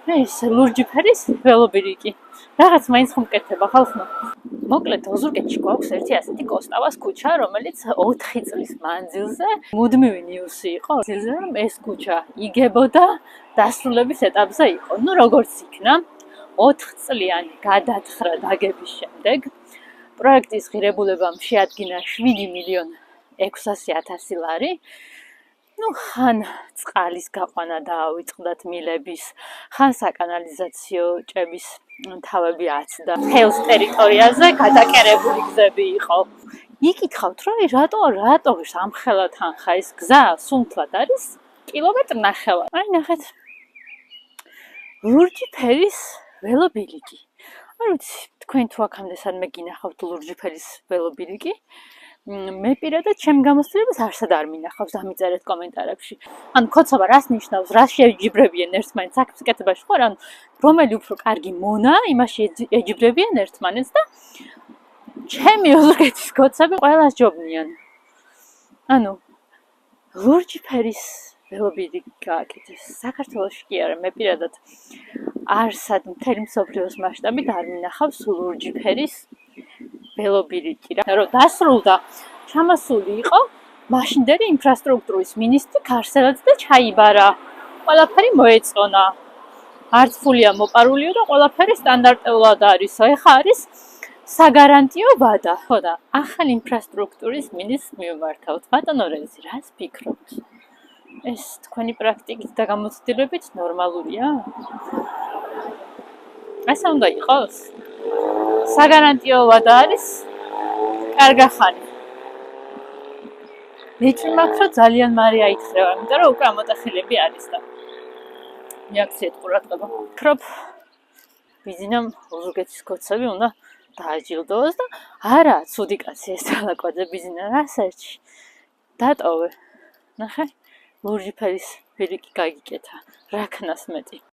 ეს ლურჯი ფერის ველობირიკი. რაღაც მაინც ხომ მკეთება ხალხმა. მოკლედ ოზურგეთში გვაქვს ერთი ასეთი კოსტავას ქუჩა, რომელიც 4 წლის მანძილზე მუდმივი ნიუსი იყო. რომ ეს ქუჩა იგებოდა დასრულების ეტაპზე იყო. ნუ როგორც იქნა, 4 წლიანი გადათხრა დაგების შემდეგ პროექტის ღირებულებამ შეადგინა 7.600.000 ლარი. ნუ ხან წყალის გაყვანა დაავიწყდათ მილების, ხან საკანალიზაციო ჭების თავები აცდა. ხელს ტერიტორიაზე გადაკერებული გზები იყო. იკითხავთ, რომ რატო ამხელა თანხა ეს გზა სუნთლად არის კილომეტრ ნახევარი. აი ნახეთ. ლურჯი ფერის ველობილიკი. არ ვიცი, თქვენ თუ აქამდე სადმე გინახავთ ლურჯი ფერის ველობილიკი? მე პირადად ჩემ გამოცდილებას არსად არ მინახავს, დამიწერეთ კომენტარებში. ანუ ქოცობა რას ნიშნავს, რას შეჯიბრებიან ერთმანეთს საქმის კეთებაში ხო, ანუ რომელი უფრო კარგი მონა, იმაში ეჯიბრებიან ერთმანეთს და ჩემი ოზურგეთის ქოცები ყველას ჯობნიან. ანუ ლურჯი ფერის ველობილიკი გააკეთეს. საქართველოში კი არა, მე პირადად არსად მთელი მსოფლიოს მასშტაბით არ მინახავს ლურჯი ფერის ველობილიკი. რომ დასრულდა, ჩამასული იყო მაშინდელი ინფრასტრუქტურის მინისტრი ქარსელაძე და ჩაიბარა. ყველაფერი მოეწონა. არც ფულია მოპარულიო და ყველაფერი სტანდარტულად არისო. ეხა არის საგარანტიო ვადა. ხო და ახალ ინფრასტრუქტურის მინისტრს მივმართავთ. ბატონო რეზი, რას ფიქრობთ? ეს თქვენი პრაქტიკით და გამოცდილებით ნორმალურია? ასე უნდა იყოს? საგარანტიო ვადა არის კარგახანი. მეჭი მაქვს, რომ ძალიან მარე აითხრევა, იმიტომ რომ უკვე ამოტახილები არის და მიაქციეთ ყურადღება. ვფიქრობ, ბიზნამ ოზურგეთის ქოცები უნდა დააჯილდოოს და არა, ცუდი კაცი ეს თალაკვაძე ბიზნა რასერჩი. დატოვე. ნახე, ლურჯი ფერის ბილიკი გაგიკეთა. რა ქნას მეტი.